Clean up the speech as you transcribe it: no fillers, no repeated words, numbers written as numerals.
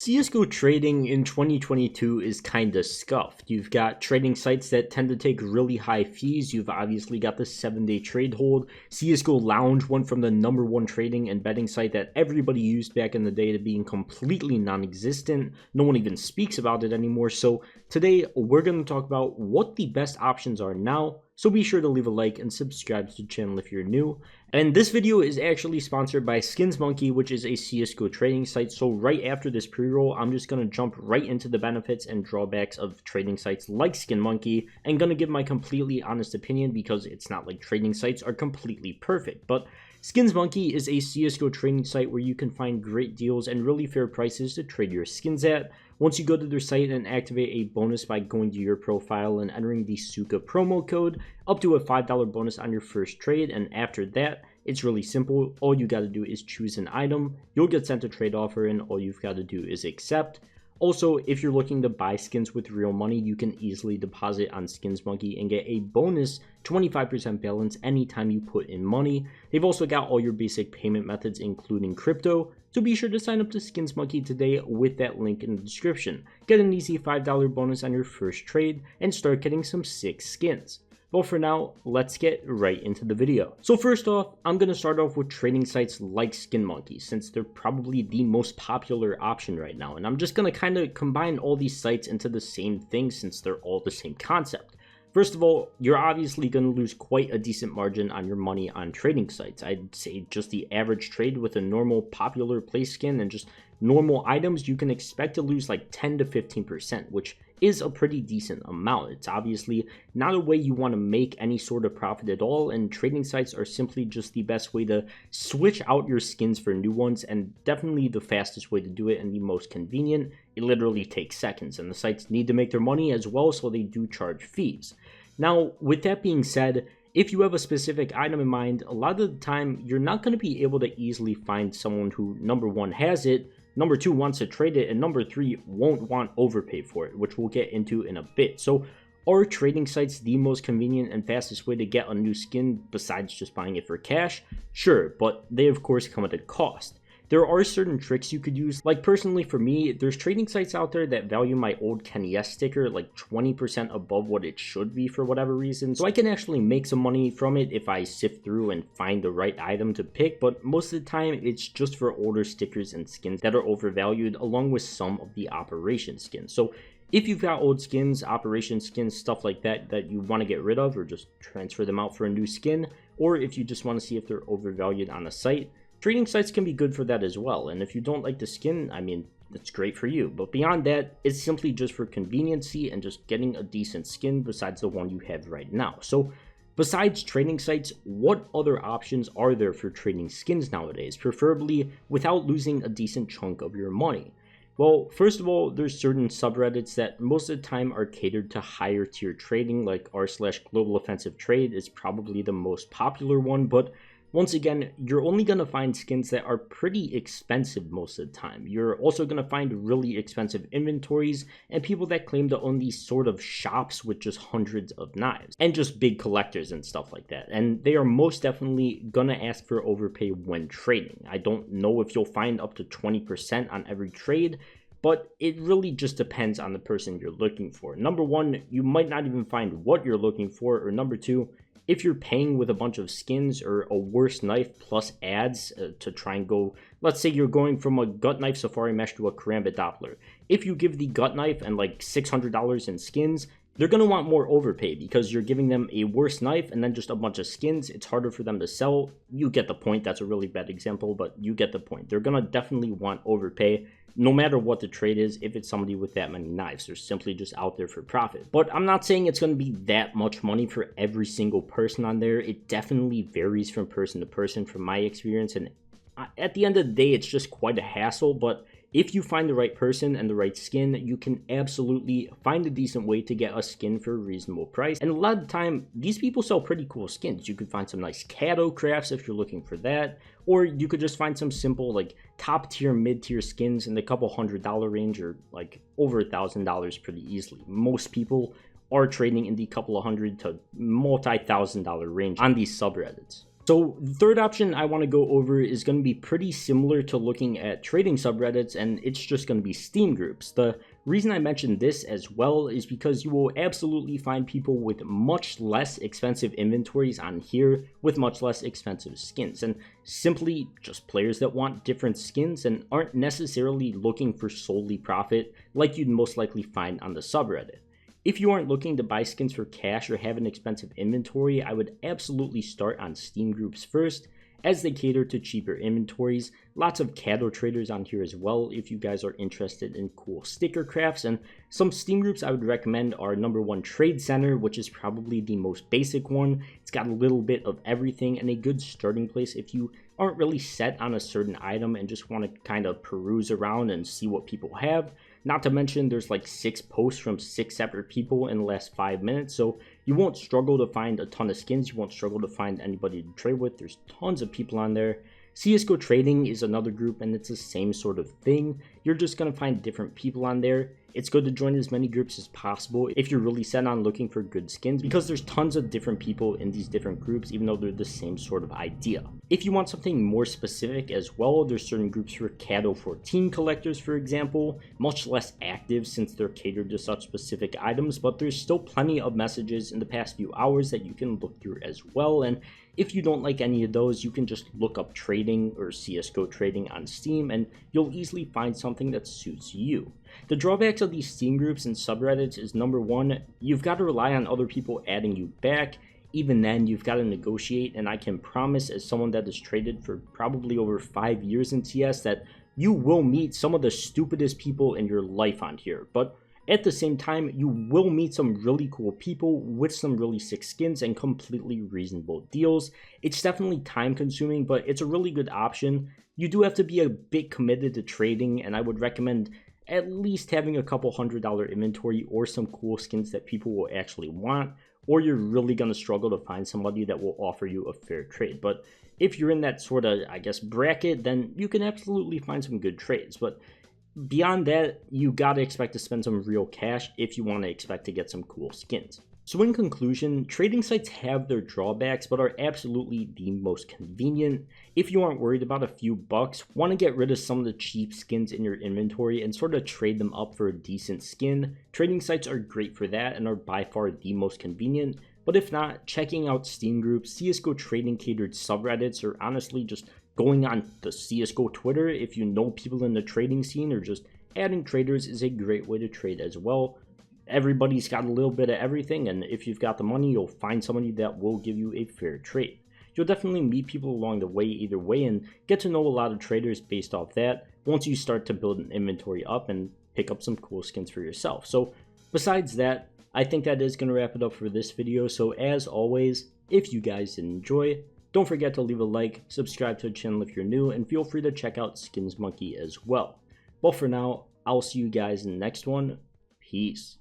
CSGO trading in 2022 is kinda scuffed. You've got trading sites that tend to take really high fees. You've obviously got the 7-day trade hold. CSGO Lounge went from the #1 trading and betting site that everybody used back in the day to being completely non-existent. No one even speaks about it anymore. So today we're going to talk about what the best options are now. So be sure to leave a like and subscribe to the channel if you're new. And this video is actually sponsored by SkinsMonkey, which is a CSGO trading site. So right after this pre-roll, I'm just going to jump right into the benefits and drawbacks of trading sites like SkinsMonkey and going to give my completely honest opinion because it's not like trading sites are completely perfect. But SkinsMonkey is a CSGO trading site where you can find great deals and really fair prices to trade your skins at. Once you go to their site and activate a bonus by going to your profile and entering the Suka promo code, up to a $5 bonus on your first trade, and after that, it's really simple. All you got to do is choose an item, you'll get sent a trade offer, and all you've got to do is accept. Also, if you're looking to buy skins with real money, you can easily deposit on SkinsMonkey and get a bonus 25% balance anytime you put in money. They've also got all your basic payment methods, including crypto, so be sure to sign up to SkinsMonkey today with that link in the description. Get an easy $5 bonus on your first trade and start getting some sick skins. But for now, let's get right into the video. So first off, I'm going to start off with trading sites like SkinsMonkey, since they're probably the most popular option right now. And I'm just going to kind of combine all these sites into the same thing since they're all the same concept. First of all, you're obviously going to lose quite a decent margin on your money on trading sites. I'd say just the average trade with a normal popular play skin and just normal items, you can expect to lose like 10 to 15%, which is a pretty decent amount. It's obviously not a way you want to make any sort of profit at all, and trading sites are simply just the best way to switch out your skins for new ones, and definitely the fastest way to do it and the most convenient. It literally takes seconds, and the sites need to make their money as well, so they do charge fees. Now, with that being said, if you have a specific item in mind, a lot of the time you're not going to be able to easily find someone who, number one, has it, number two, wants to trade it, and number three, won't want overpay for it, which we'll get into in a bit. So are trading sites the most convenient and fastest way to get a new skin besides just buying it for cash? Sure, but they of course come at a cost. There are certain tricks you could use. Like personally for me, there's trading sites out there that value my old Kenny S sticker like 20% above what it should be for whatever reason. So I can actually make some money from it if I sift through and find the right item to pick, but most of the time it's just for older stickers and skins that are overvalued along with some of the operation skins. So if you've got old skins, operation skins, stuff like that that you want to get rid of or just transfer them out for a new skin, or if you just want to see if they're overvalued on a site, trading sites can be good for that as well. And if you don't like the skin, I mean, that's great for you. But beyond that, it's simply just for conveniency and just getting a decent skin besides the one you have right now. So besides trading sites, what other options are there for trading skins nowadays, preferably without losing a decent chunk of your money? Well, first of all, there's certain subreddits that most of the time are catered to higher tier trading, like r/global offensive trade is probably the most popular one, but once again, you're only going to find skins that are pretty expensive most of the time. You're also going to find really expensive inventories and people that claim to own these sort of shops with just hundreds of knives and just big collectors and stuff like that. And they are most definitely going to ask for overpay when trading. I don't know if you'll find up to 20% on every trade, but it really just depends on the person you're looking for. Number one, you might not even find what you're looking for, or number two, if you're paying with a bunch of skins or a worse knife plus ads to try and go, let's say you're going from a gut knife safari mesh to a karambit doppler. If you give the gut knife and like $600 in skins, they're going to want more overpay because you're giving them a worse knife and then just a bunch of skins. It's harder for them to sell. You get the point. That's a really bad example, but you get the point. They're going to definitely want overpay no matter what the trade is. If it's somebody with that many knives, they're simply just out there for profit. But I'm not saying it's going to be that much money for every single person on there. It definitely varies from person to person from my experience. And at the end of the day, it's just quite a hassle. But if you find the right person and the right skin, you can absolutely find a decent way to get a skin for a reasonable price. And a lot of the time, these people sell pretty cool skins. You could find some nice Cato crafts if you're looking for that, or you could just find some simple like top tier, mid tier skins in the couple $100 range or like over $1,000 pretty easily. Most people are trading in the couple of $100 to multi-$1,000 range on these subreddits. So the third option I want to go over is going to be pretty similar to looking at trading subreddits, and it's just going to be Steam groups. The reason I mentioned this as well is because you will absolutely find people with much less expensive inventories on here with much less expensive skins, and simply just players that want different skins and aren't necessarily looking for solely profit like you'd most likely find on the subreddit. If you aren't looking to buy skins for cash or have an expensive inventory, I would absolutely start on Steam groups first, as they cater to cheaper inventories. Lots of cattle traders on here as well if you guys are interested in cool sticker crafts, and some Steam groups I would recommend are number 1 Trade Center, which is probably the most basic one. It's got a little bit of everything and a good starting place if you aren't really set on a certain item and just want to kind of peruse around and see what people have. Not to mention there's like 6 posts from 6 separate people in the last 5 minutes, so you won't struggle to find a ton of skins, you won't struggle to find anybody to trade with. There's tons of people on there. CSGO Trading is another group, and it's the same sort of thing. You're just going to find different people on there. It's good to join as many groups as possible if you're really set on looking for good skins, because there's tons of different people in these different groups, even though they're the same sort of idea. If you want something more specific as well, there's certain groups for Cato 14 collectors, for example, much less active since they're catered to such specific items, but there's still plenty of messages in the past few hours that you can look through as well. And if you don't like any of those, you can just look up trading or CSGO trading on Steam and you'll easily find something that suits you. The drawbacks of these Steam groups and subreddits is number 1, you've got to rely on other people adding you back. Even then, you've got to negotiate, and I can promise as someone that has traded for probably over 5 years in CS that you will meet some of the stupidest people in your life on here. But at the same time, you will meet some really cool people with some really sick skins and completely reasonable deals. It's definitely time consuming, but it's a really good option. You do have to be a bit committed to trading, and I would recommend at least having a couple $100 inventory or some cool skins that people will actually want, or you're really going to struggle to find somebody that will offer you a fair trade. But if you're in that sort of, I guess, bracket, then you can absolutely find some good trades. But beyond that, you gotta expect to spend some real cash if you want to expect to get some cool skins. So in conclusion, trading sites have their drawbacks, but are absolutely the most convenient. If you aren't worried about a few bucks, want to get rid of some of the cheap skins in your inventory and sort of trade them up for a decent skin, trading sites are great for that and are by far the most convenient. But if not, checking out Steam groups, CSGO trading catered subreddits, or honestly just going on the CSGO Twitter if you know people in the trading scene, or just adding traders is a great way to trade as well. Everybody's got a little bit of everything, and if you've got the money, you'll find somebody that will give you a fair trade. You'll definitely meet people along the way either way and get to know a lot of traders based off that once you start to build an inventory up and pick up some cool skins for yourself. So besides that, I think that is going to wrap it up for this video. So as always, if you guys did enjoy, don't forget to leave a like, subscribe to the channel if you're new, and feel free to check out Skins Monkey as well. But for now, I'll see you guys in the next one. Peace.